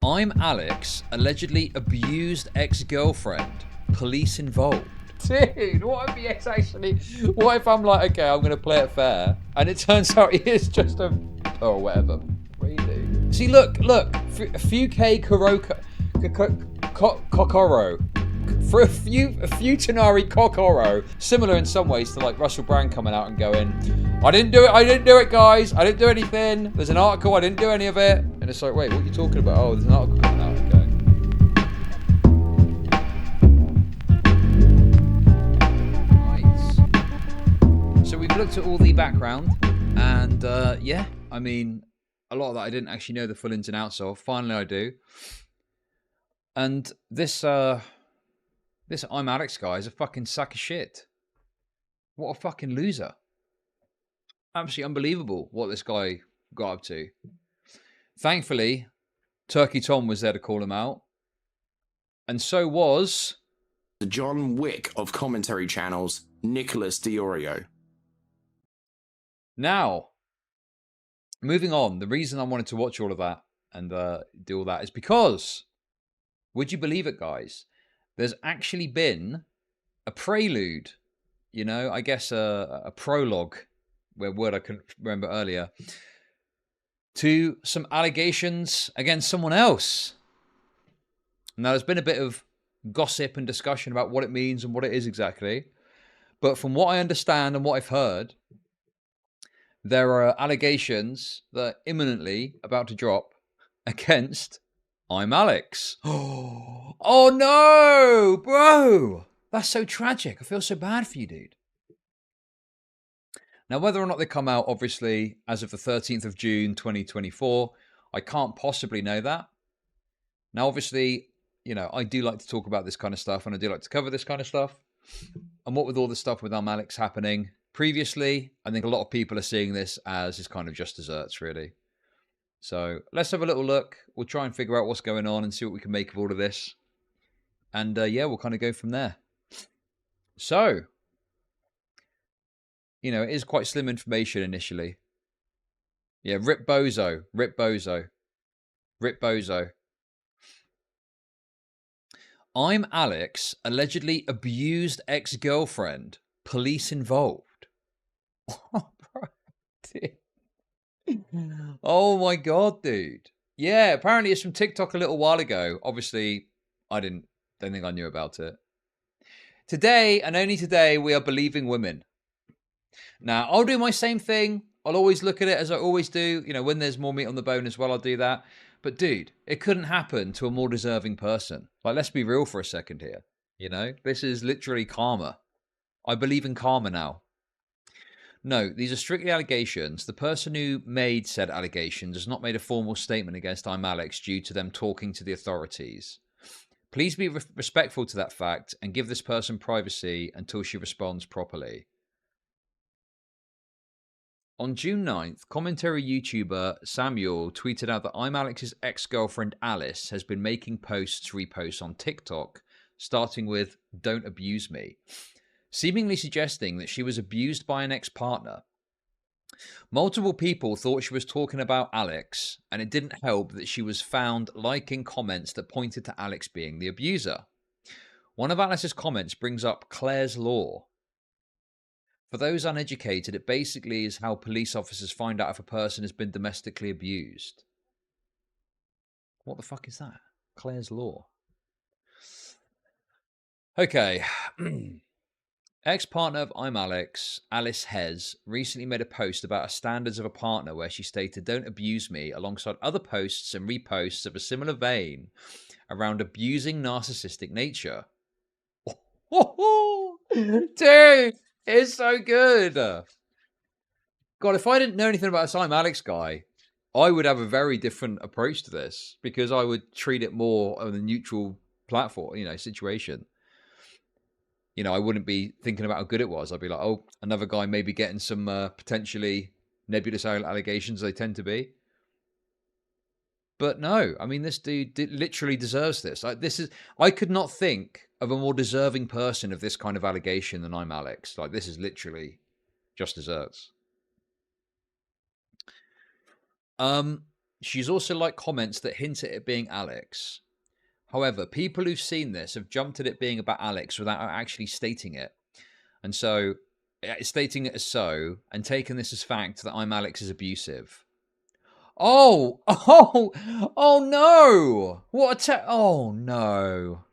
ImAllexx allegedly abused ex-girlfriend. Police involved. Dude, what if it's actually... What if I'm like, okay, I'm going to play it fair, and it turns out he is just a... or whatever. Really? See, look. A few K Kokoro. For a few Tanari Kokoro, similar in some ways to like Russell Brand coming out and going, I didn't do it, guys. I didn't do anything. There's an article, I didn't do any of it. And it's like, wait, what are you talking about? Oh, there's an article coming out. Okay. Right. So we've looked at all the background, and yeah, I mean, a lot of that I didn't actually know the full ins and outs of. Finally, I do. And this ImAllexx guy is a fucking sack of shit. What a fucking loser. Absolutely unbelievable what this guy got up to. Thankfully, Turkey Tom was there to call him out. And so was... the John Wick of commentary channels, Nicholas Diorio. Now, moving on, the reason I wanted to watch all of that and do all that is because, would you believe it, guys? There's actually been a prelude, you know, I guess a prologue, word I couldn't remember earlier, to some allegations against someone else. Now, there's been a bit of gossip and discussion about what it means and what it is exactly. But from what I understand and what I've heard, there are allegations that are imminently about to drop against ImAllexx. Oh no, bro. That's so tragic. I feel so bad for you, dude. Now, whether or not they come out, obviously, as of the 13th of June, 2024, I can't possibly know that. Now, obviously, you know, I do like to talk about this kind of stuff, and I do like to cover this kind of stuff. And what with all the stuff with ImAllexx happening previously, I think a lot of people are seeing this as is kind of just desserts, really. So let's have a little look. We'll try and figure out what's going on and see what we can make of all of this. And yeah, we'll kind of go from there. So, you know, it is quite slim information initially. Yeah, rip bozo, rip bozo, rip bozo. ImAllexx allegedly abused ex-girlfriend. Police involved. Oh, bro. Dude. Oh my god, dude. Yeah, apparently it's from TikTok a little while ago. Obviously, I don't think I knew about it. Today, and only today, we are believing women. Now, I'll do my same thing. I'll always look at it as I always do. You know, when there's more meat on the bone as well, I'll do that. But dude, it couldn't happen to a more deserving person. Like, let's be real for a second here. You know, this is literally karma. I believe in karma now. No, these are strictly allegations. The person who made said allegations has not made a formal statement against ImAllexx due to them talking to the authorities. Please be respectful to that fact and give this person privacy until she responds properly. On June 9th, commentary YouTuber Samuel tweeted out that ImAllexx's ex-girlfriend Alice has been making reposts on TikTok, starting with "Don't abuse me," seemingly suggesting that she was abused by an ex-partner. Multiple people thought she was talking about Alex, and it didn't help that she was found liking comments that pointed to Alex being the abuser. One of Alice's comments brings up Clare's Law. For those uneducated, it basically is how police officers find out if a person has been domestically abused. What the fuck is that? Clare's Law. Okay. Ex-partner of ImAllexx, Alice Hez, recently made a post about her standards of a partner where she stated, "Don't abuse me," alongside other posts and reposts of a similar vein around abusing narcissistic nature. Dude, it's so good. God, if I didn't know anything about this ImAllexx guy, I would have a very different approach to this because I would treat it more of a neutral platform, you know, situation. You know, I wouldn't be thinking about how good it was. I'd be like, oh, another guy maybe getting some potentially nebulous allegations, they tend to be. But no, I mean, this dude literally deserves this. I could not think of a more deserving person of this kind of allegation than ImAllexx. Like, this is literally just desserts. She's also liked comments that hint at it being Alex. However, people who've seen this have jumped at it being about Alex without actually stating it. And so, stating it as so, and taking this as fact that ImAllexx is abusive. Oh, no! What a oh no!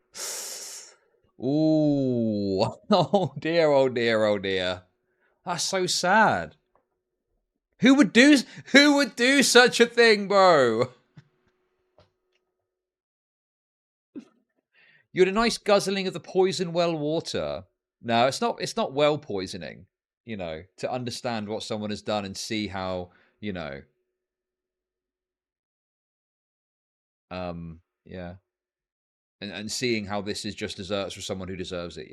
Ooh, oh dear! That's so sad. Who would do such a thing, bro? You had a nice guzzling of the poison well water. No, it's not well poisoning, to understand what someone has done and see how, yeah. And seeing how this is just desserts for someone who deserves it,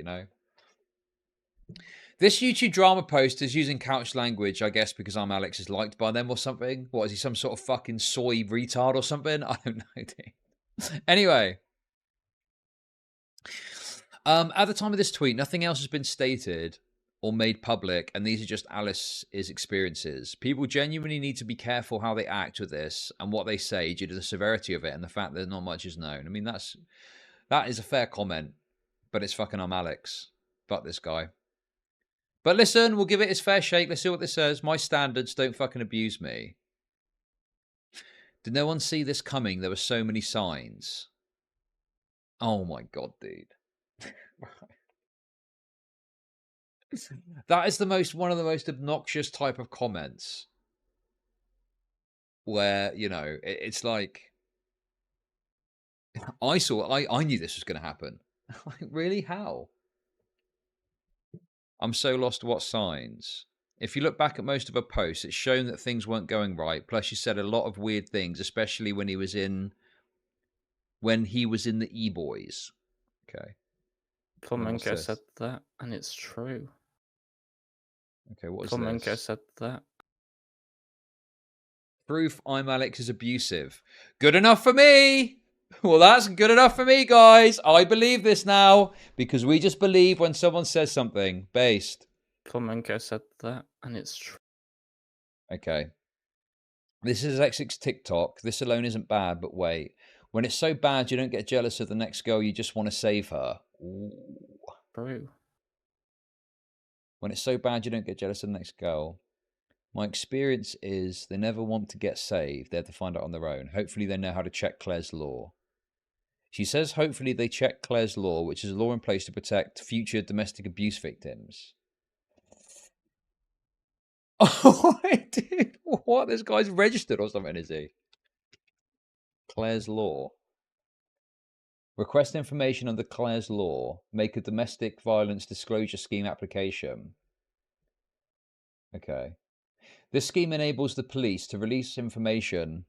This YouTube drama post is using couch language, I guess, because ImAllexx is liked by them or something. What, is he some sort of fucking soy retard or something? I don't know. Anyway. At the time of this tweet, nothing else has been stated or made public, and these are just Alice's experiences. People genuinely need to be careful how they act with this and what they say due to the severity of it and the fact that not much is known. I mean, that is a fair comment, but it's fucking ImAllexx. Fuck this guy. But listen, we'll give it its fair shake. Let's see what this says. My standards, don't fucking abuse me. Did no one see this coming? There were so many signs. Oh my god, dude. That is one of the most obnoxious type of comments. Where, it's like, I knew this was going to happen. Like, really? How? I'm so lost. What signs? If you look back at most of her posts, it's shown that things weren't going right. Plus, she said a lot of weird things, especially when he was in the E-Boys. Okay. Flamenco said that, and it's true. Okay, what was Flamenco this? said that. Proof ImAllexx is abusive. Good enough for me! Well, that's good enough for me, guys. I believe this now, because we just believe when someone says something based. Flamenco said that, and it's true. Okay. This is X's TikTok. This alone isn't bad, but wait. When it's so bad you don't get jealous of the next girl, you just want to save her. Ooh. True. When it's so bad you don't get jealous of the next girl. My experience is they never want to get saved. They have to find out on their own. Hopefully they know how to check Claire's law. She says hopefully they check Claire's law, which is a law in place to protect future domestic abuse victims. Oh, dude, what? This guy's registered or something, is he? Claire's law. Request information under Claire's law. Make a domestic violence disclosure scheme application. Okay. This scheme enables the police to release information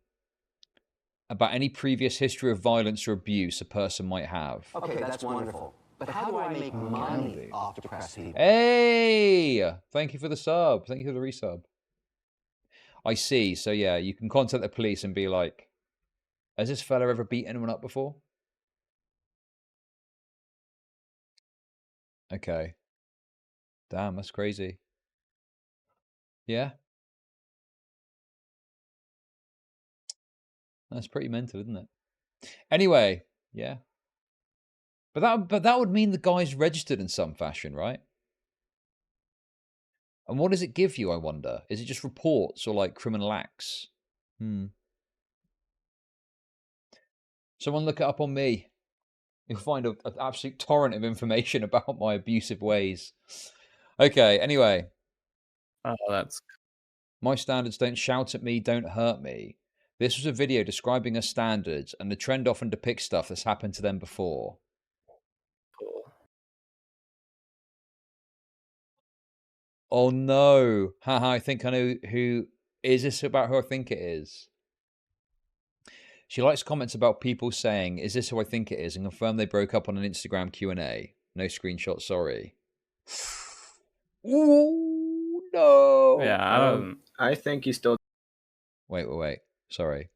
about any previous history of violence or abuse a person might have. Okay, that's wonderful. But how do I make money off depressed people? Hey! Thank you for the sub. Thank you for the resub. I see. So, yeah, you can contact the police and be like, has this fella ever beat anyone up before? Okay. Damn, that's crazy. Yeah. That's pretty mental, isn't it? Anyway, yeah. But that would mean the guy's registered in some fashion, right? And what does it give you, I wonder? Is it just reports or like criminal acts? Someone look it up on me. You'll find an absolute torrent of information about my abusive ways. Okay, anyway. Oh, that's... My standards don't shout at me, don't hurt me. This was a video describing her standards, and the trend often depicts stuff that's happened to them before. Cool. Oh no. Haha, I think I know who... Is this about who I think it is? She likes comments about people saying, is this who I think it is? And confirm they broke up on an Instagram Q&A. No screenshot, sorry. Ooh, no. Yeah, I think he still... Wait. Sorry.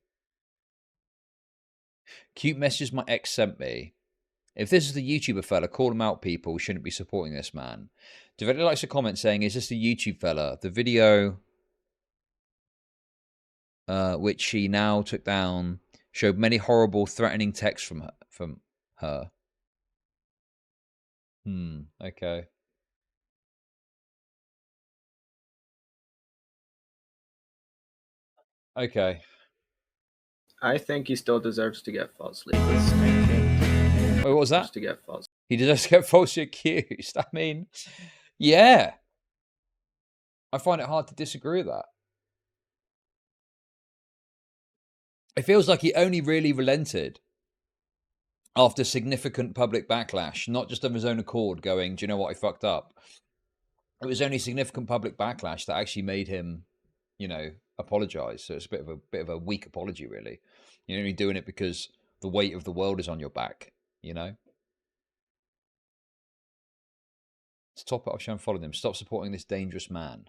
Cute messages my ex sent me. If this is the YouTuber fella, call him out, people. We shouldn't be supporting this man. Developer likes a comment saying, is this the YouTube fella? The video... which she now took down, showed many horrible, threatening texts from her. Okay. Okay. I think he still deserves to get falsely. Wait, what was that? To get false. He deserves to get falsely accused. I mean, yeah. I find it hard to disagree with that. It feels like he only really relented after significant public backlash, not just of his own accord going, do you know what, I fucked up. It was only significant public backlash that actually made him, you know, apologize. So it's a bit of a weak apology, really. You're only doing it because the weight of the world is on your back, you know? Stop it, I'll show and follow them. Stop supporting this dangerous man.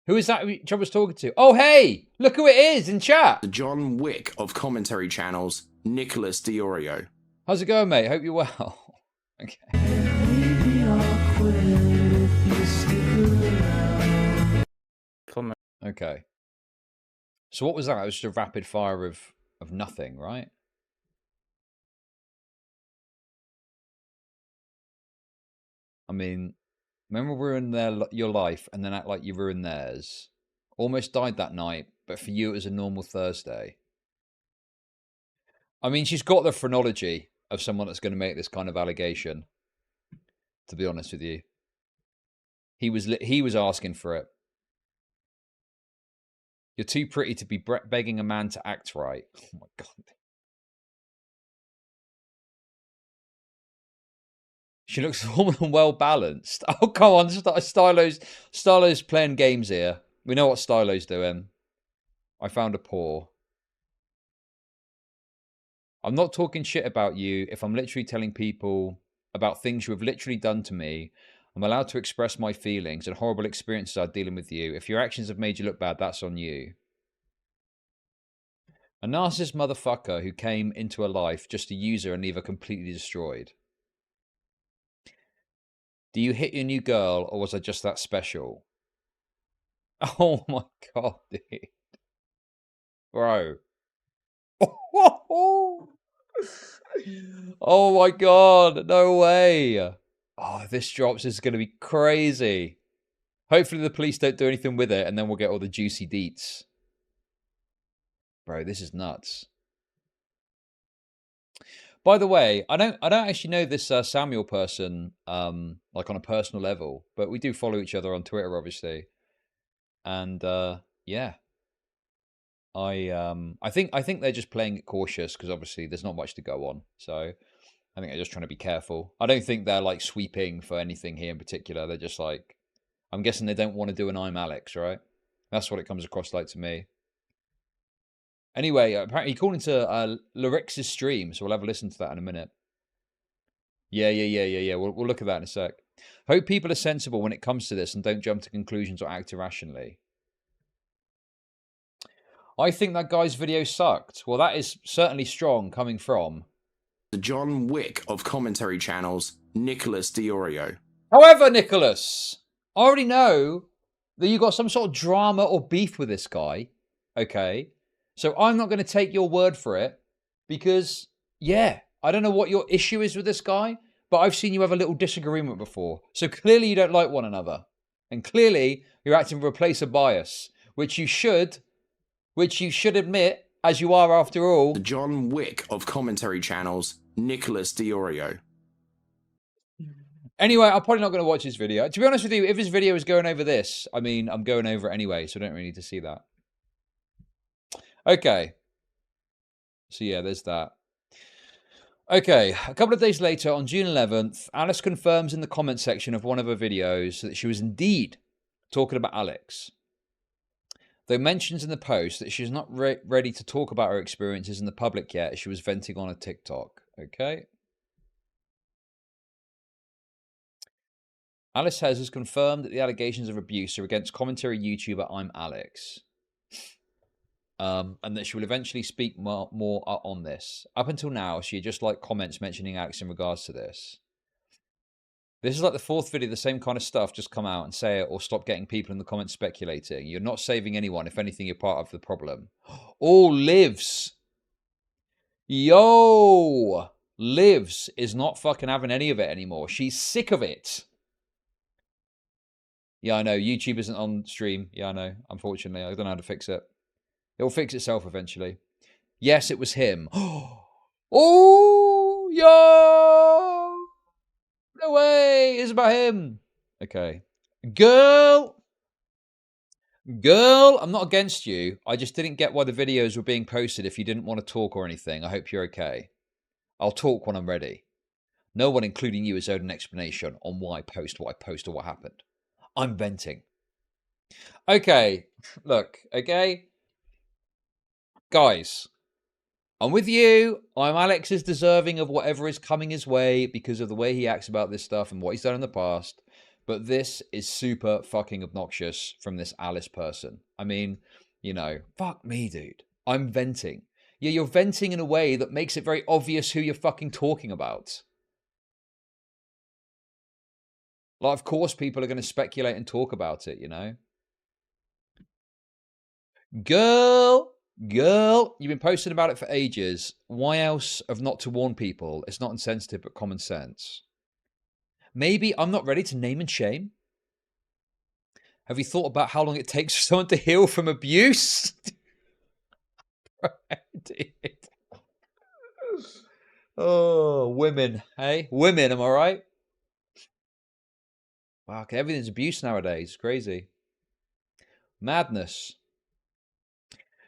Who is that Chud was talking to? Oh, hey! Look who it is in chat! The John Wick of commentary channels, Nicholas Diorio. How's it going, mate? Hope you're well. Okay. Okay. So what was that? It was just a rapid fire of nothing, right? I mean, remember ruin your life and then act like you ruined theirs. Almost died that night, but for you it was a normal Thursday. I mean, she's got the phrenology of someone that's going to make this kind of allegation, to be honest with you. He was asking for it. You're too pretty to be begging a man to act right. Oh my God. She looks warm and well balanced. Oh, come on. Stylo's playing games here. We know what Stylo's doing. I found a paw. I'm not talking shit about you if I'm literally telling people about things you have literally done to me. I'm allowed to express my feelings and horrible experiences I'm dealing with you. If your actions have made you look bad, that's on you. A narcissist motherfucker who came into her life just to use her and leave her completely destroyed. Do you hit your new girl, or was I just that special? Oh my God, dude. Bro. Oh my God, no way. Oh, this drops is going to be crazy. Hopefully the police don't do anything with it, and then we'll get all the juicy deets. Bro, this is nuts. By the way, I don't actually know this Samuel person like on a personal level, but we do follow each other on Twitter, obviously. And yeah, I think they're just playing it cautious because obviously there's not much to go on. So I think they're just trying to be careful. I don't think they're like sweeping for anything here in particular. They're just like, I'm guessing they don't want to do an ImAllexx, right? That's what it comes across like to me. Anyway, apparently he called into Lyrix's stream, so we'll have a listen to that in a minute. Yeah. We'll look at that in a sec. Hope people are sensible when it comes to this and don't jump to conclusions or act irrationally. I think that guy's video sucked. Well, that is certainly strong coming from The John Wick of commentary channels, Nicholas Diorio. However, Nicholas, I already know that you got some sort of drama or beef with this guy. Okay. So I'm not going to take your word for it because, yeah, I don't know what your issue is with this guy, but I've seen you have a little disagreement before. So clearly you don't like one another. And clearly you're acting from a place of bias, which you should admit, as you are after all. The John Wick of commentary channels, Nicholas Diorio. Anyway, I'm probably not going to watch his video. To be honest with you, if his video is going over this, I mean, I'm going over it anyway, so I don't really need to see that. Okay. So yeah, there's that. Okay, a couple of days later, on June 11th, Alice confirms in the comment section of one of her videos that she was indeed talking about Alex. Though mentions in the post that she's not ready to talk about her experiences in the public yet, as she was venting on a TikTok. Okay. Alice has confirmed that the allegations of abuse are against commentary YouTuber ImAllexx. And that she will eventually speak more on this. Up until now, she had just liked comments mentioning Alex in regards to this. This is like the 4th video, the same kind of stuff. Just come out and say it, or stop getting people in the comments speculating. You're not saving anyone. If anything, you're part of the problem. Oh, Lives. Yo! Lives is not fucking having any of it anymore. She's sick of it. Yeah, I know. YouTube isn't on stream. Yeah, I know. Unfortunately, I don't know how to fix it. It'll fix itself eventually. Yes, it was him. Oh, yo! No way! It's about him. Okay. Girl! Girl, I'm not against you. I just didn't get why the videos were being posted if you didn't want to talk or anything. I hope you're okay. I'll talk when I'm ready. No one, including you, is owed an explanation on why I post what I post or what happened. I'm venting. Okay, look, okay? Guys, I'm with you. ImAllexx is deserving of whatever is coming his way because of the way he acts about this stuff and what he's done in the past. But this is super fucking obnoxious from this Alice person. I mean, you know, fuck me, dude. I'm venting. Yeah, you're venting in a way that makes it very obvious who you're fucking talking about. Like, of course, people are going to speculate and talk about it, you know? Girl, you've been posting about it for ages. Why else of not to warn people? It's not insensitive, but common sense. Maybe I'm not ready to name and shame. Have you thought about how long it takes for someone to heal from abuse? Oh, women, hey? Women, am I right? Wow, everything's abuse nowadays. It's crazy. Madness.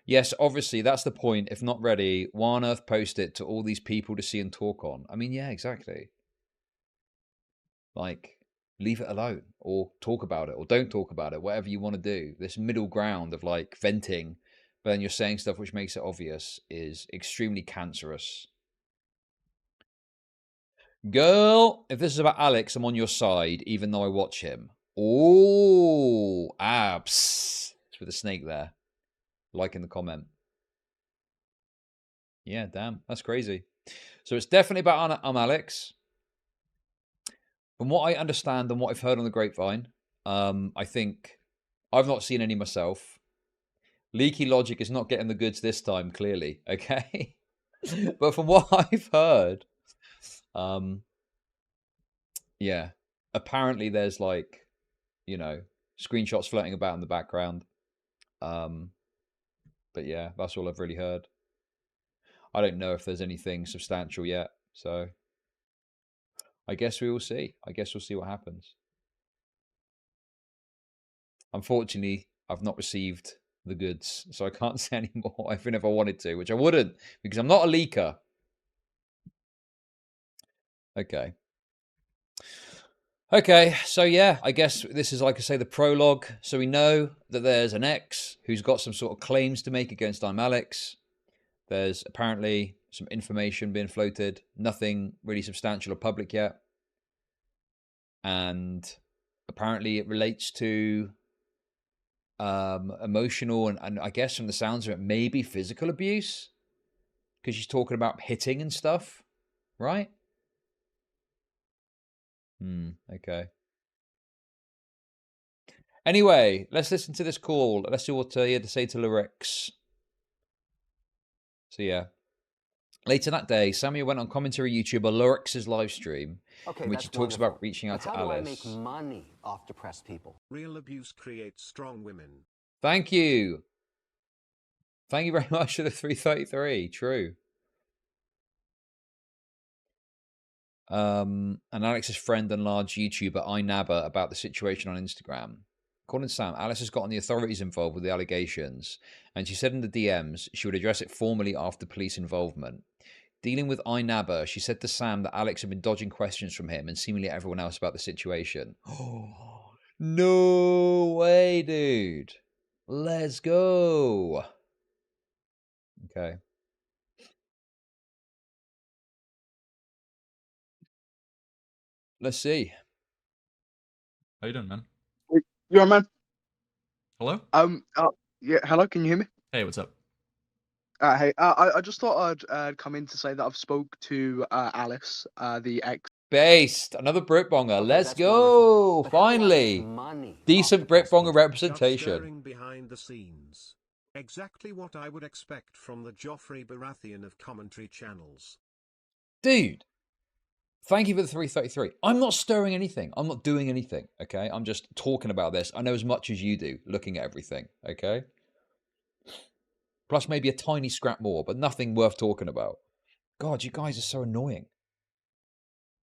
Yes, obviously, that's the point. If not ready, why on earth post it to all these people to see and talk on? I mean, yeah, exactly. Like, leave it alone, or talk about it, or don't talk about it, whatever you want to do. This middle ground of, like, venting, but then you're saying stuff which makes it obvious is extremely cancerous. Girl, if this is about Alex, I'm on your side, even though I watch him. Oh, abs. It's with a snake there. Like in the comment. Yeah, damn. That's crazy. So it's definitely about ImAllexx. From what I understand and what I've heard on the grapevine, I think I've not seen any myself. Leaky Logic is not getting the goods this time, clearly. Okay. But from what I've heard, yeah, apparently there's like, you know, screenshots floating about in the background. But yeah, that's all I've really heard. I don't know if there's anything substantial yet, so I guess we will see. I guess we'll see what happens. Unfortunately, I've not received the goods, so I can't say any more, even if I wanted to, which I wouldn't, because I'm not a leaker. Okay. Okay, so yeah, I guess this is, like I say, the prologue. So we know that there's an ex who's got some sort of claims to make against ImAllexx. There's apparently some information being floated, nothing really substantial or public yet. And apparently it relates to emotional and I guess from the sounds of it, maybe physical abuse. Because she's talking about hitting and stuff, right? Okay. Anyway, let's listen to this call. Let's see what he had to say to Lyrics. So yeah. Later that day, Samuel went on commentary YouTuber Lyrics' live stream, in which he talks about reaching out to Alice. How do I make money off depressed people? Real abuse creates strong women. Thank you. Thank you very much for the 333. True. And Alex's friend and large YouTuber iNabba about the situation on Instagram. According to Sam, Alice has gotten the authorities involved with the allegations, and she said in the DMs she would address it formally after police involvement. Dealing with iNabba, she said to Sam that Alex had been dodging questions from him and seemingly everyone else about the situation. Oh, no way, dude. Let's go. Okay. Let's see. How you doing, man? You alright, man? Hello? Yeah, hello, can you hear me? Hey, what's up? Hey, I just thought I'd come in to say that I've spoke to Alice, the ex Based. Another Britbonger. Okay, Let's that's go. wonderful. But how do I make Finally. money Decent off the Britbonger hostage? representation. Stirring behind the scenes. Exactly what I would expect from the Joffrey Baratheon of commentary channels. Dude. Thank you for the 333. I'm not stirring anything. I'm not doing anything, okay? I'm just talking about this. I know as much as you do, looking at everything, okay? Plus maybe a tiny scrap more, but nothing worth talking about. God, you guys are so annoying.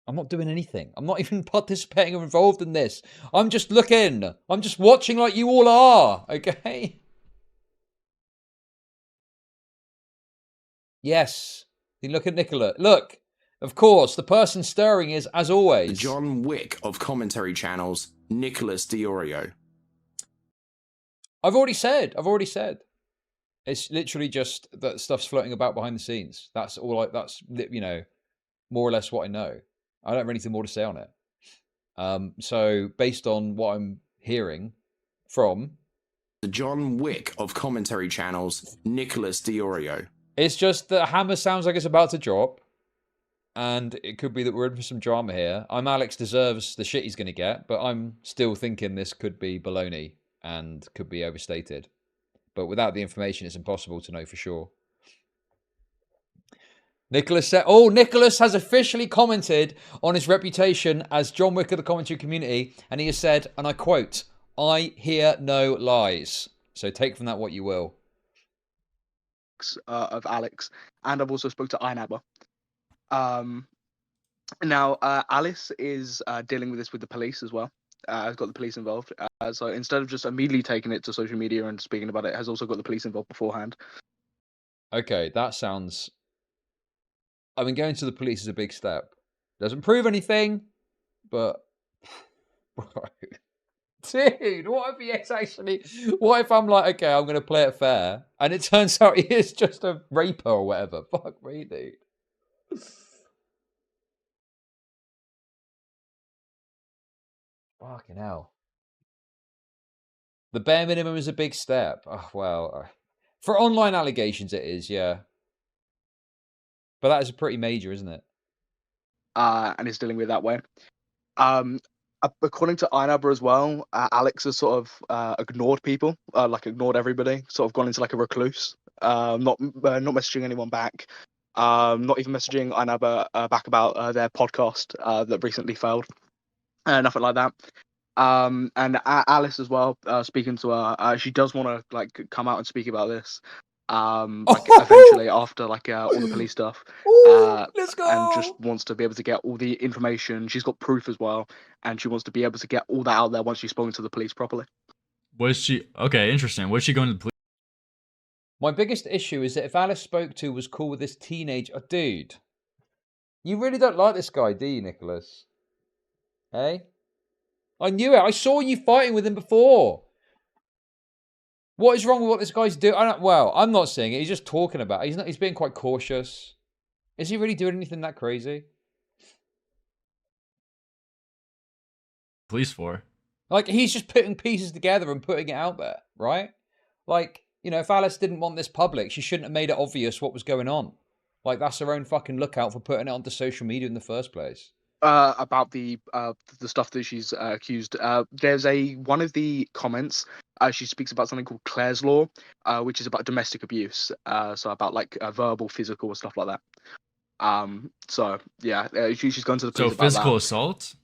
I'm not doing anything. I'm not even participating or involved in this. I'm just looking. I'm just watching like you all are, okay? Yes. You look at Nicola. Look. Of course, the person stirring is, as always... The John Wick of commentary channels, Nicholas Diorio. I've already said. It's literally just that stuff's floating about behind the scenes. That's all. That's, you know, more or less what I know. I don't have anything more to say on it. So based on what I'm hearing from The John Wick of commentary channels, Nicholas Diorio. it's just that Hammer sounds like it's about to drop, and it could be that we're in for some drama here. ImAllexx deserves the shit he's going to get, but I'm still thinking this could be baloney and could be overstated. But without the information, it's impossible to know for sure. Nicholas said, oh, Nicholas has officially commented on his reputation as John Wick of the commentary community, and he has said, and I quote, I hear no lies. So take from that what you will. Of Alex, and I've also spoke to Einabber. Now Alice is dealing with this with the police as well. Has got the police involved. So instead of just immediately taking it to social media and speaking about it, has also got the police involved beforehand. Okay, that sounds... I mean, going to the police is a big step. Doesn't prove anything, but... Dude, what if he is actually... What if I'm like, okay, I'm going to play it fair, and it turns out he is just a raper or whatever? Fuck me, dude. Fucking hell. The bare minimum is a big step. Oh, well, for online allegations it is, yeah. But that is pretty major, isn't it? And is dealing with it that way. According to Einabber as well, Alex has sort of ignored people, like ignored everybody, sort of gone into like a recluse, not messaging anyone back, not even messaging Einabber back about their podcast that recently failed, nothing like that. And Alice as well, speaking to her, she does want to like come out and speak about this, like eventually after like all the police stuff. Let's go! And just wants to be able to get all the information. She's got proof as well, and she wants to be able to get all that out there once she's spoken to the police properly. Was she okay? Interesting. Was she going to the police? My biggest issue is that if Alice spoke to was cool with this teenage... Oh, dude. You really don't like this guy, do you, Nicholas? Hey? I knew it. I saw you fighting with him before. What is wrong with what this guy's doing? Well, I'm not saying it. He's just talking about it. He's being quite cautious. Is he really doing anything that crazy? Police for? Like, he's just putting pieces together and putting it out there, right? Like, you know, if Alice didn't want this public, she shouldn't have made it obvious what was going on. Like, that's her own fucking lookout for putting it onto social media in the first place. About the stuff that she's accused. There's one of the comments. She speaks about something called Clare's Law, which is about domestic abuse. So about like verbal, physical, stuff like that. So yeah, she's gone to the police So about physical that. assault?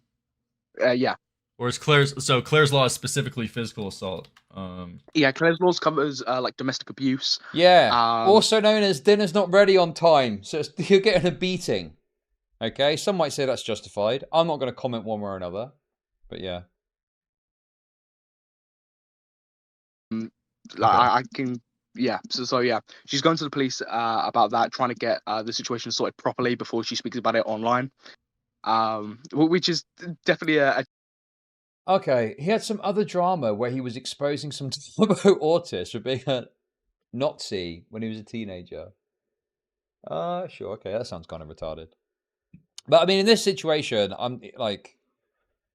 Yeah. Or is Claire's law is specifically physical assault? Yeah, Clare's Law covers like domestic abuse. Yeah. Also known as dinner's not ready on time. So you're getting a beating. Okay, some might say that's justified. I'm not going to comment one way or another, but yeah. I can, yeah. So yeah, she's going to the police about that, trying to get the situation sorted properly before she speaks about it online. Which is definitely a. Okay, he had some other drama where he was exposing some Turbo Autist for being a Nazi when he was a teenager. Sure, okay, that sounds kind of retarded. But I mean, in this situation, I'm like,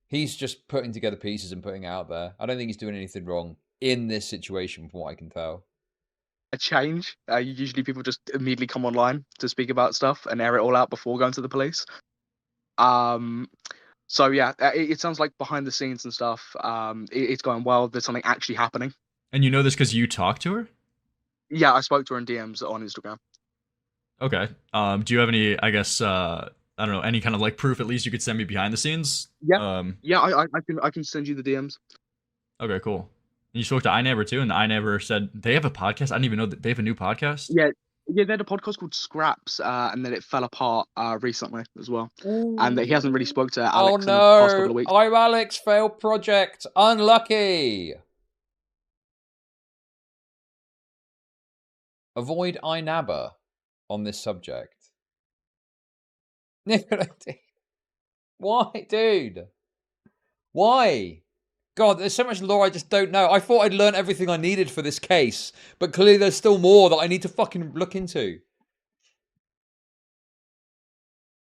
he's just putting together pieces and putting it out there. I don't think he's doing anything wrong in this situation, from what I can tell. A change. Usually people just immediately come online to speak about stuff and air it all out before going to the police. So yeah, it sounds like behind the scenes and stuff. It's going well. There's something actually happening. And you know this because you talked to her? Yeah, I spoke to her in DMs on Instagram. Okay. Do you have any, I guess, I don't know, any kind of like proof at least you could send me behind the scenes? Yeah. Yeah, I can send you the DMs. Okay, cool. And you spoke to iNeighbor too, and iNeighbor said they have a podcast. I didn't even know that they have a new podcast. Yeah, they had a podcast called Scraps, and then it fell apart recently as well. And he hasn't really spoke to Alex in the past couple of weeks. ImAllexx failed project. Unlucky. Avoid iNabber on this subject. Why, dude? Why? God, there's so much lore I just don't know. I thought I'd learned everything I needed for this case, but clearly there's still more that I need to fucking look into.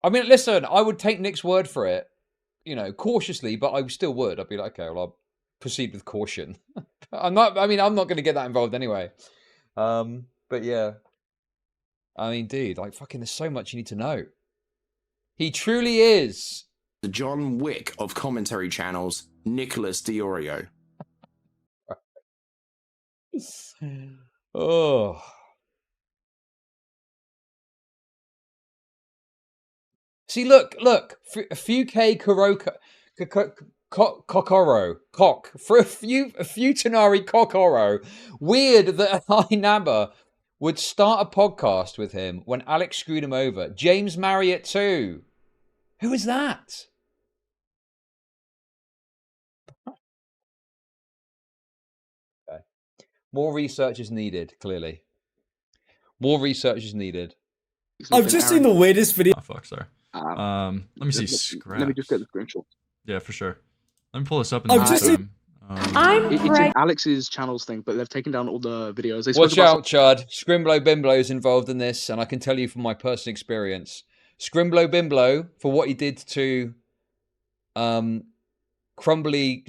I mean, listen, I would take Nick's word for it, you know, cautiously, but I still would. I'd be like, okay, well, I'll proceed with caution. I'm not going to get that involved anyway. But yeah. I mean, dude, like, fucking, there's so much you need to know. He truly is The John Wick of commentary channels, Nicholas Diorio. Oh. See, look. A few K Kokoro. For a few Tanari Kokoro. Weird that iNabber would start a podcast with him when Alex screwed him over. James Marriott too. Who is that? Okay. More research is needed, clearly. More research is needed. I've just seen the weirdest video. Oh, fuck, sorry. Let me see. Scraps. Let me just get the screenshot. Yeah, for sure. Let me pull this up in the meantime. It's in Alex's channels thing, but they've taken down all the videos. Watch out, Chud. Scrimblow Bimblow is involved in this, and I can tell you from my personal experience. Scrimblow Bimblow, for what he did to Crumbly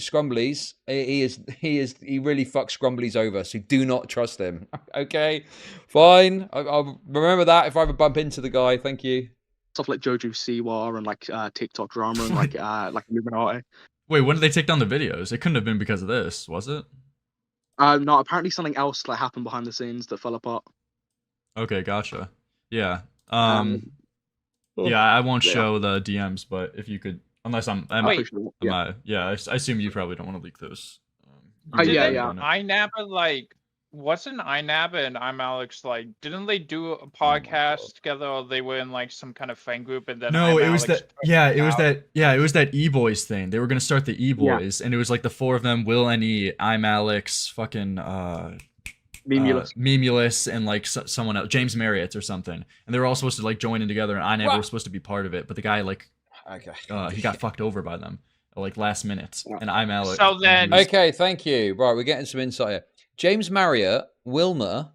Scrumblies, he really fucks Scrumblies over, so do not trust him. Okay? Fine. I'll remember that if I ever bump into the guy. Thank you. Stuff like Jojo Siwa and like TikTok drama and like Illuminati. Wait, when did they take down the videos? It couldn't have been because of this, was it? No, apparently something else like happened behind the scenes that fell apart. Okay, gotcha. Yeah. Yeah, I won't show the DMs, but if you could, unless I assume you probably don't want to leak those. Yeah. iNabber, like, wasn't iNabber and ImAllexx, like, didn't they do a podcast together, or they were in like some kind of fan group, and then no, ImAllexx it was that E-Boys thing. They were gonna start the E-Boys, and it was like the four of them: Will, Any, ImAllexx, fucking Memulus, and like someone else, James Marriott or something. And they were all supposed to like join in together, and iNabber was supposed to be part of it, but the guy like, he got fucked over by them like last minute, and ImAllexx. So then, okay, thank you. Right, we're getting some insight here. James Marriott, Wilmer,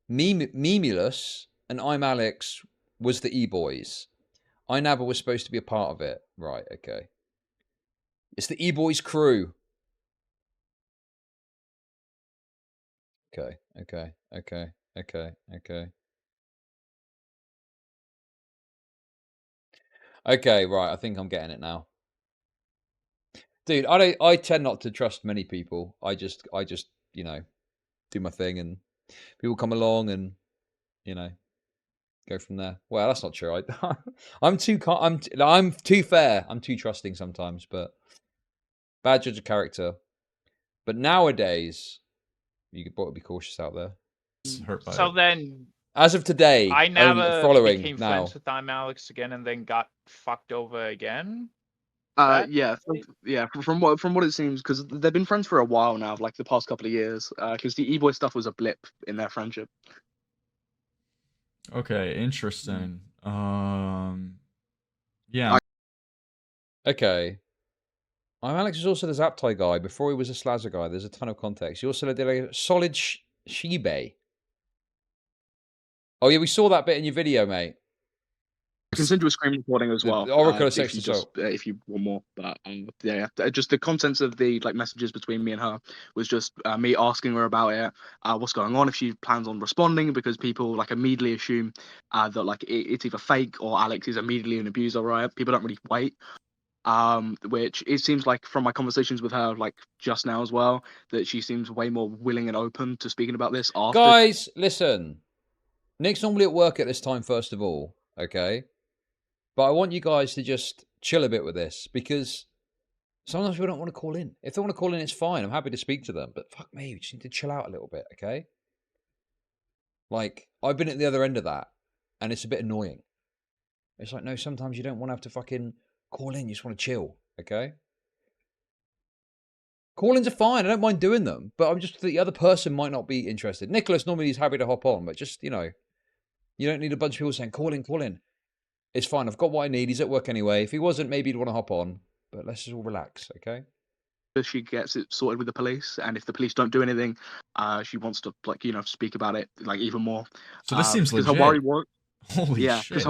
Memulus, and ImAllexx was the E-Boys. iNabber was supposed to be a part of it. Right, okay. It's the E-Boys crew. Okay. Okay, right, I think I'm getting it now. Dude, I tend not to trust many people. I just, you know, do my thing, and people come along and, you know, go from there. Well, that's not true. I'm too fair. I'm too trusting sometimes, but bad judge of character. But nowadays, you could probably be cautious out there. So then, as of today, iNabber became friends with ImAllexx again, and then got fucked over again. From what it seems, because they've been friends for a while now, like the past couple of years. Because the E-Boy stuff was a blip in their friendship. Okay, interesting. Yeah. Okay. ImAllexx is also the Zaptai guy. Before he was a Slazzer guy, there's a ton of context. He also did a solid Shibe. Oh yeah, we saw that bit in your video, mate. I can send you a screen recording as well. Oracle if sex you assault. if you want more, but yeah, just the contents of the like messages between me and her was just me asking her about it, what's going on, if she plans on responding, because people like immediately assume that like it's either fake or Alex is immediately an abuser, right? People don't really wait. Which it seems like from my conversations with her, like just now as well, that she seems way more willing and open to speaking about this after. Guys, listen. Nick's normally at work at this time, first of all, okay? But I want you guys to just chill a bit with this, because sometimes we don't want to call in. If they want to call in, it's fine. I'm happy to speak to them. But fuck me, we just need to chill out a little bit, okay? Like, I've been at the other end of that, and it's a bit annoying. It's like, no, sometimes you don't want to have to fucking call in. You just want to chill, okay? Call-ins are fine. I don't mind doing them. But I'm just, the other person might not be interested. Nicholas normally is happy to hop on, but just, you know, you don't need a bunch of people saying, call in, call in. It's fine. I've got what I need. He's at work anyway. If he wasn't, maybe he'd want to hop on. But let's just all relax, okay? She gets it sorted with the police, and if the police don't do anything, she wants to, like, you know, speak about it like even more. So this seems legit. Her worry was, Holy shit.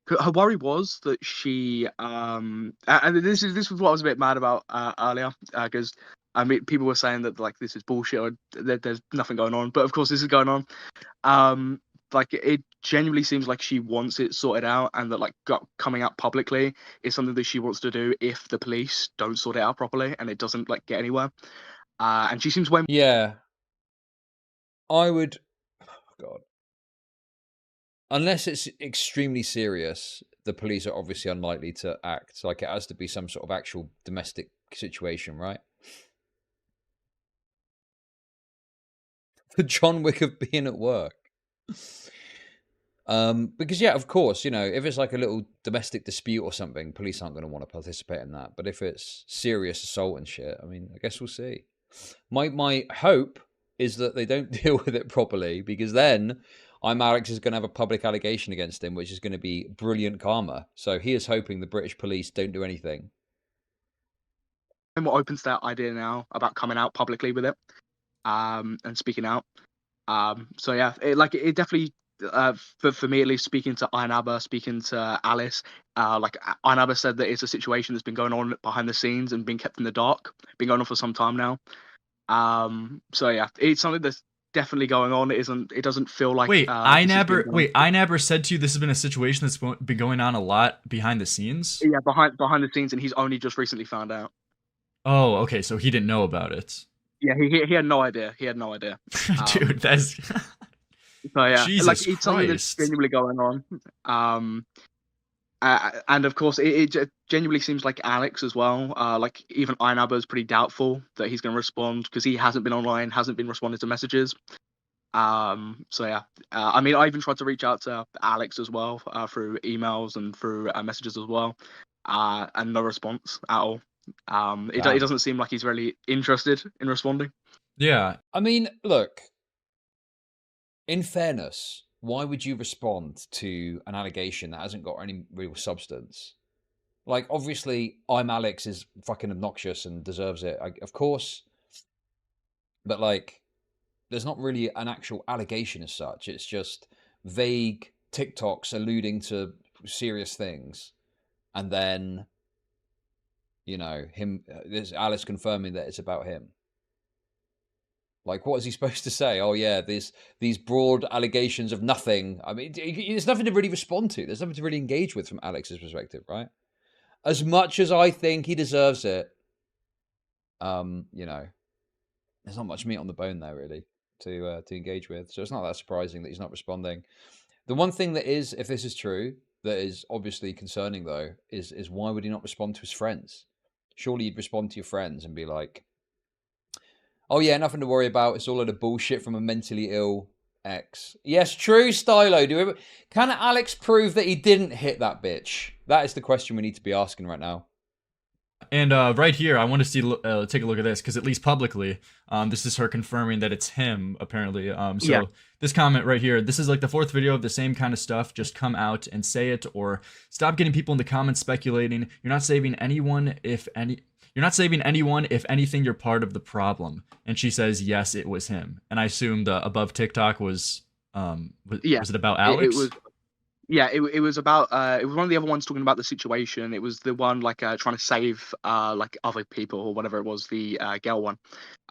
because her worry was that she and this was what I was a bit mad about earlier, because I mean people were saying that like this is bullshit or that there's nothing going on, but of course this is going on. Like it genuinely seems like she wants it sorted out, and that like coming out publicly is something that she wants to do if the police don't sort it out properly and it doesn't like get anywhere. And she seems way. Yeah. I would. Oh God. Unless it's extremely serious, the police are obviously unlikely to act. Like it has to be some sort of actual domestic situation, right? The John Wick of being at work. Because yeah, of course, you know, if it's like a little domestic dispute or something, police aren't going to want to participate in that. But if it's serious assault and shit, I mean, I guess we'll see. My hope is that they don't deal with it properly, because then ImAllexx is going to have a public allegation against him, which is going to be brilliant karma. So he is hoping the British police don't do anything. And what opens that idea now about coming out publicly with it, and speaking out. So yeah, it definitely. For me at least, speaking to Ainaba, speaking to Alice, like Ainaba said that it's a situation that's been going on behind the scenes and been kept in the dark, been going on for some time now. So yeah, it's something that's definitely going on. It doesn't feel like. Ainaba said to you this has been a situation that's been going on a lot behind the scenes. Yeah, behind the scenes, and he's only just recently found out. Oh, okay, so he didn't know about it. Yeah, he had no idea. Dude, that's. So yeah, Jesus like it's something that's genuinely going on. And of course, it genuinely seems like Alex as well. Like even Ainaba is pretty doubtful that he's going to respond, because he hasn't been online, hasn't been responding to messages. So yeah, I mean, I even tried to reach out to Alex as well through emails and through messages as well, and no response at all. It doesn't seem like he's really interested in responding. Yeah, I mean, look. In fairness, why would you respond to an allegation that hasn't got any real substance? Like, obviously, ImAllexx is fucking obnoxious and deserves it, of course. But, like, there's not really an actual allegation as such. It's just vague TikToks alluding to serious things. And then, you know, there's Alice confirming that it's about him. Like, what is he supposed to say? Oh, yeah, these broad allegations of nothing. I mean, there's nothing to really respond to. There's nothing to really engage with from Alex's perspective, right? As much as I think he deserves it, you know, there's not much meat on the bone there, really, to engage with. So it's not that surprising that he's not responding. The one thing that is, if this is true, that is obviously concerning, though, is why would he not respond to his friends? Surely you'd respond to your friends and be like, oh yeah, nothing to worry about. It's all of the bullshit from a mentally ill ex. Yes, true, Stylo. Can Alex prove that he didn't hit that bitch? That is the question we need to be asking right now. And right here, I want to see take a look at this, because at least publicly, this is her confirming that it's him, apparently. This comment right here, this is like the 4th video of the same kind of stuff. Just come out and say it, or stop getting people in the comments speculating. You're not saving anyone if anything, you're part of the problem. And she says, yes, it was him. And I assume the above TikTok was it about Alex? Yeah, it was about it was one of the other ones talking about the situation. It was the one like trying to save like other people or whatever it was, the girl one,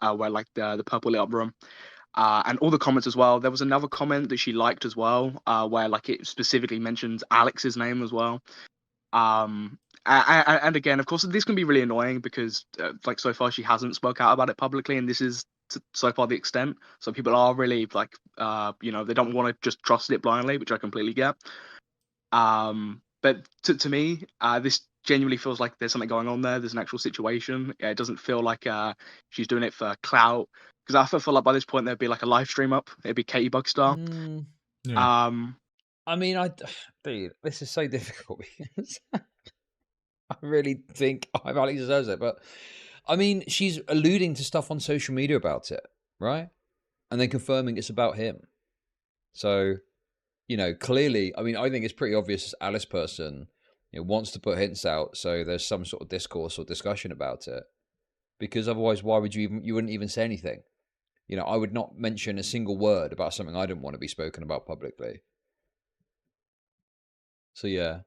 where like the purple lit up room. And all the comments as well. There was another comment that she liked as well, where like it specifically mentions Alex's name as well. And again, of course, this can be really annoying because like so far she hasn't spoke out about it publicly, and this is so far the extent. So people are really like, they don't want to just trust it blindly, which I completely get. But to me, this genuinely feels like there's something going on there. There's an actual situation. It doesn't feel like she's doing it for clout. Because I feel like by this point there'd be like a live stream up. It'd be Katie Bug style. Yeah. I mean, dude, this is so difficult because I really think ImAllexx deserves it. But I mean, she's alluding to stuff on social media about it, right? And then confirming it's about him. So, clearly, I mean, I think it's pretty obvious this Alice person wants to put hints out so there's some sort of discourse or discussion about it. Because otherwise, why would you wouldn't even say anything? I would not mention a single word about something I didn't want to be spoken about publicly. So yeah,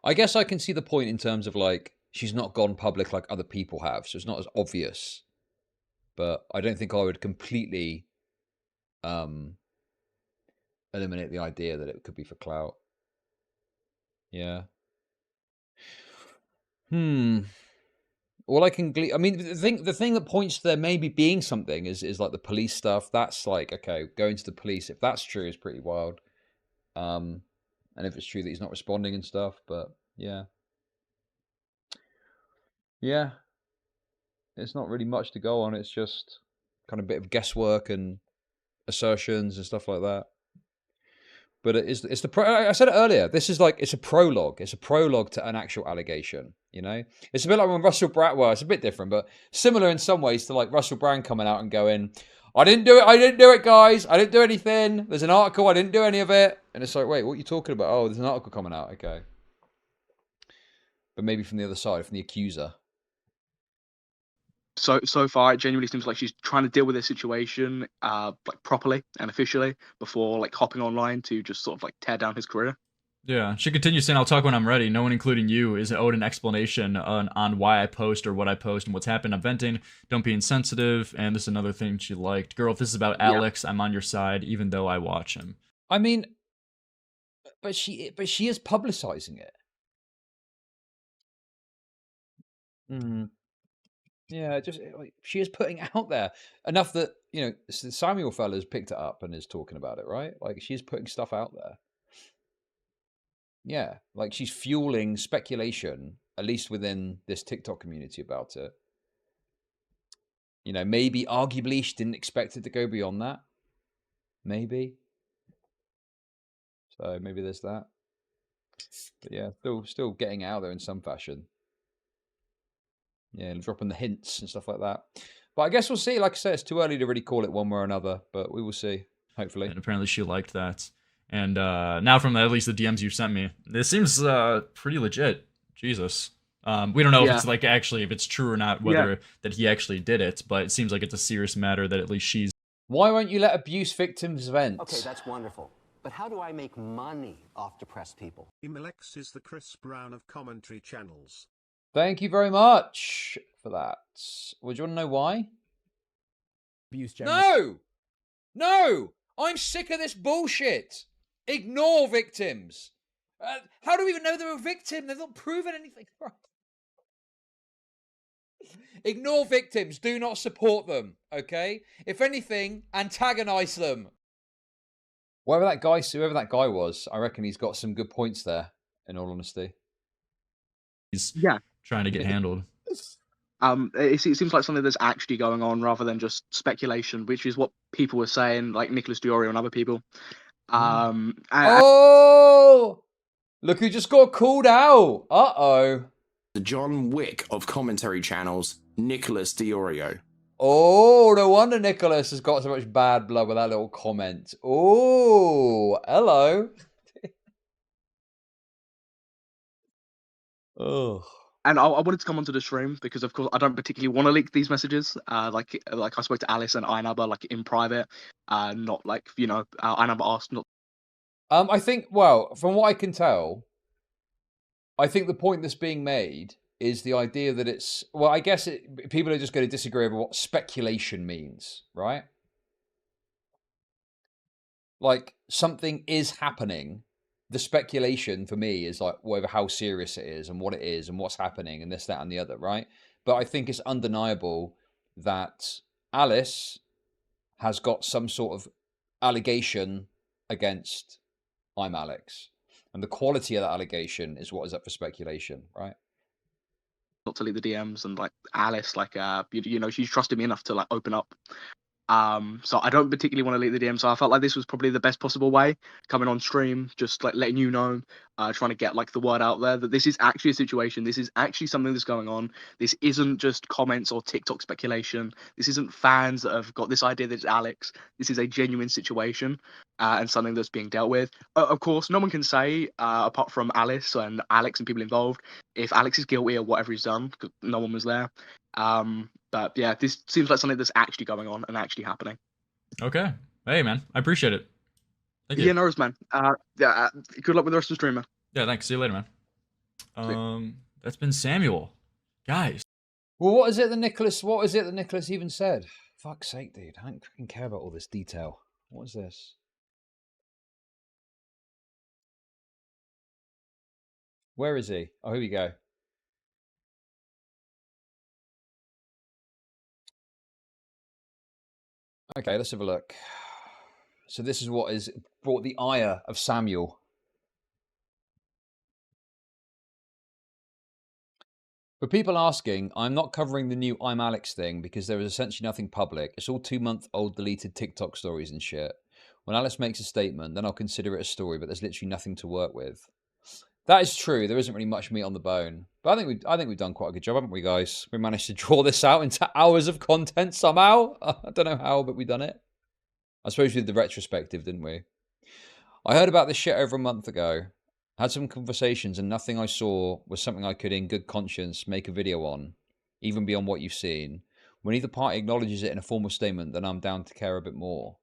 I guess I can see the point in terms of like, she's not gone public like other people have, so it's not as obvious. But I don't think I would completely eliminate the idea that it could be for clout. Yeah. All I can I mean, the thing that points to there maybe being something is like the police stuff. That's like, okay, going to the police, if that's true, is pretty wild. And if it's true that he's not responding and stuff, but yeah. Yeah. It's not really much to go on. It's just kind of a bit of guesswork and assertions and stuff like that. But it's the I said it earlier. This is like, it's a prologue. It's a prologue to an actual allegation. It's a bit like when Russell Brand. Well, it's a bit different, but similar in some ways to like Russell Brand coming out and going, "I didn't do it. I didn't do it, guys. I didn't do anything. There's an article. I didn't do any of it." And it's like, wait, what are you talking about? Oh, there's an article coming out. Okay, but maybe from the other side, from the accuser. So far, it genuinely seems like she's trying to deal with this situation like properly and officially before like hopping online to just sort of like tear down his career. Yeah, she continues saying, "I'll talk when I'm ready. No one, including you, is owed an explanation on why I post or what I post and what's happened. I'm venting. Don't be insensitive." And this is another thing she liked. "Girl, if this is about Alex, I'm on your side, even though I watch him." I mean, but she is publicizing it. Yeah, just like she is putting out there enough that Samuel fella's picked it up and is talking about it, right? Like she's putting stuff out there. Yeah, like she's fueling speculation, at least within this TikTok community about it. Maybe arguably she didn't expect it to go beyond that. Maybe. So maybe there's that. But yeah, still getting out there in some fashion. Yeah, dropping the hints and stuff like that. But I guess we'll see. Like I said, it's too early to really call it one way or another, but we will see, hopefully. And apparently she liked that. And now from at least the DMs you sent me, this seems pretty legit. Jesus. We don't know if it's like actually, if it's true or not, whether that he actually did it, but it seems like it's a serious matter that at least she's... Why won't you let abuse victims vent? Okay, that's wonderful. But how do I make money off depressed people? ImAllexx is the Chris Brown of commentary channels. Thank you very much for that. Would you want to know why? Abuse No! I'm sick of this bullshit. Ignore victims. How do we even know they're a victim? They've not proven anything. Ignore victims. Do not support them, okay? If anything, antagonize them. Whoever that guy was, I reckon he's got some good points there, in all honesty. He's trying to get handled. It seems like something that's actually going on rather than just speculation, which is what people were saying, like Nicholas Diorio and other people. Look who just got called out. Uh-oh. The John Wick of commentary channels, Nicholas Diorio. Oh, no wonder Nicholas has got so much bad blood with that little comment. Oh, hello. Oh. And I wanted to come onto the stream because, of course, I don't particularly want to leak these messages. Like I spoke to Alice and InAllexx like in private, not like InAllexx asked not I think, well, from what I can tell, I think the point that's being made is the idea that it's, well, I guess people are just going to disagree over what speculation means, right? Like, something is happening. The speculation for me is like over how serious it is and what it is and what's happening and this, that, and the other, right? But I think it's undeniable that Alice has got some sort of allegation against ImAllexx. And the quality of that allegation is what is up for speculation, right? Not to leak the DMs, and like Alice, like you know, she's trusted me enough to like open up. So I don't particularly want to leak the DM. So I felt like this was probably the best possible way, coming on stream, just like letting you know, trying to get like the word out there that this is actually a situation. This is actually something that's going on. This isn't just comments or TikTok speculation. This isn't fans that have got this idea that it's Alex. This is a genuine situation, and something that's being dealt with. Of course, no one can say, apart from Alice and Alex and people involved, if Alex is guilty or whatever he's done, because no one was there. But yeah, this seems like something that's actually going on and actually happening. Okay. Hey, man. I appreciate it. Thank you. Yeah, no worries, man. Yeah, good luck with the rest of the stream, man. Yeah, thanks. See you later, man. That's been Samuel. Guys. Well, what is it that Nicholas even said? Fuck's sake, dude. I don't freaking care about all this detail. What is this? Where is he? Oh, here we go. Okay, let's have a look. So this is what has brought the ire of Samuel. For people asking, I'm not covering the new ImAllexx thing because there is essentially nothing public. It's all 2-month-old deleted TikTok stories and shit. When Alice makes a statement, then I'll consider it a story, but there's literally nothing to work with. That is true. There isn't really much meat on the bone. But I think we've done quite a good job, haven't we, guys? We managed to draw this out into hours of content somehow. I don't know how, but we've done it. I suppose we did the retrospective, didn't we? I heard about this shit over a month ago. Had some conversations, and nothing I saw was something I could, in good conscience, make a video on, even beyond what you've seen. When either party acknowledges it in a formal statement, then I'm down to care a bit more.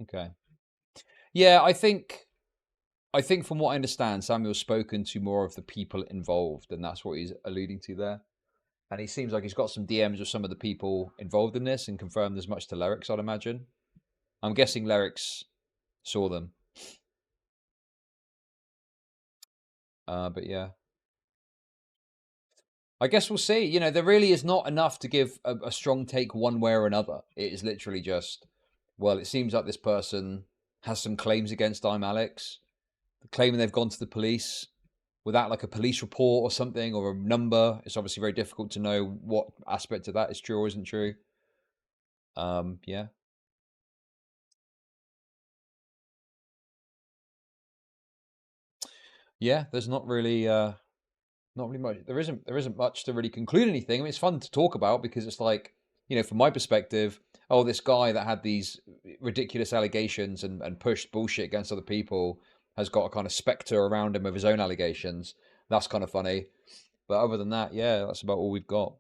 Okay. Yeah, I think from what I understand, Samuel's spoken to more of the people involved, and that's what he's alluding to there. And he seems like he's got some DMs with some of the people involved in this and confirmed as much to Lyrics, I'd imagine. I'm guessing Lyrics saw them. But yeah. I guess we'll see. You know, there really is not enough to give a strong take one way or another. It is literally just, well, it seems like this person has some claims against ImAllexx, claiming they've gone to the police without like a police report or something or a number. It's obviously very difficult to know what aspect of that is true or isn't true. Yeah. Yeah, there's not really much. There isn't much to really conclude anything. I mean, it's fun to talk about because it's like, you know, from my perspective, oh, this guy that had these ridiculous allegations and pushed bullshit against other people has got a kind of specter around him of his own allegations. That's kind of funny. But other than that, yeah, that's about all we've got.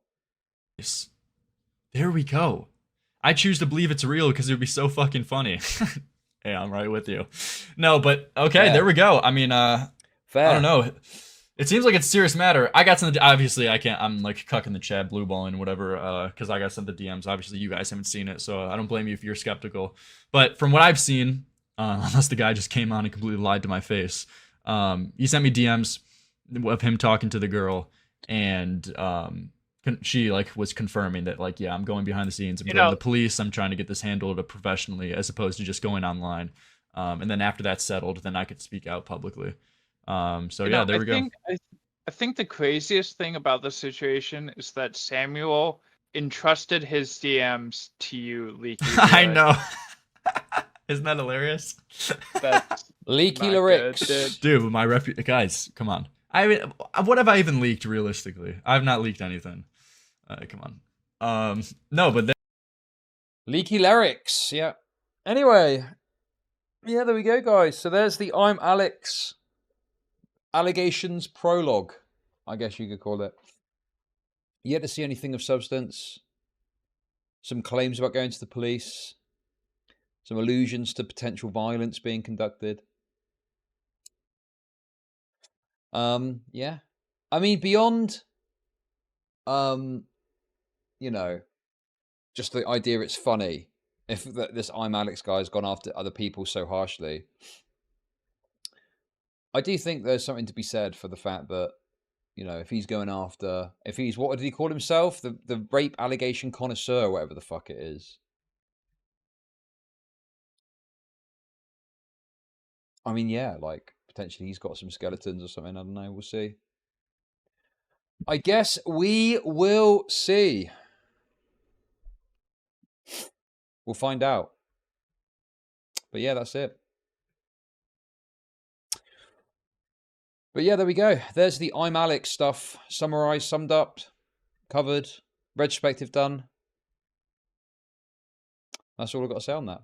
There we go. I choose to believe it's real because it would be so fucking funny. Yeah, I'm right with you. No, but okay, there we go. I mean, fair. I don't know. It seems like it's a serious matter. I got some, obviously I can't, I'm like cucking the chat, blue balling, whatever, because I got some of the DMs. Obviously you guys haven't seen it, so I don't blame you if you're skeptical. But from what I've seen, unless the guy just came on and completely lied to my face, he sent me DMs of him talking to the girl, and she like was confirming that like, yeah, I'm going behind the scenes, I'm going to the police, I'm trying to get this handled professionally as opposed to just going online. And then after that's settled, then I could speak out publicly. So yeah, there we go. I think the craziest thing about the situation is that Samuel entrusted his DMs to you, Leaky. I know. Isn't that hilarious? That's Leaky Lyrics. Dude, my guys, come on. I mean, what have I even leaked realistically? I've not leaked anything. Come on. No, but Leaky Lyrics, yeah. Anyway, yeah, there we go, guys. So there's the ImAllexx allegations prologue, I guess you could call it. Yet to see anything of substance. Some claims about going to the police. Some allusions to potential violence being conducted. Yeah. I mean, beyond, you know, just the idea it's funny if this ImAllexx guy has gone after other people so harshly. I do think there's something to be said for the fact that, you know, if he's going after, if he's, what did he call himself? The rape allegation connoisseur, whatever the fuck it is. I mean, yeah, like, potentially he's got some skeletons or something. I don't know. We'll see. I guess we will see. We'll find out. But yeah, that's it. But yeah, there we go. There's the ImAllexx stuff summarized, summed up, covered, retrospective done. That's all I've got to say on that.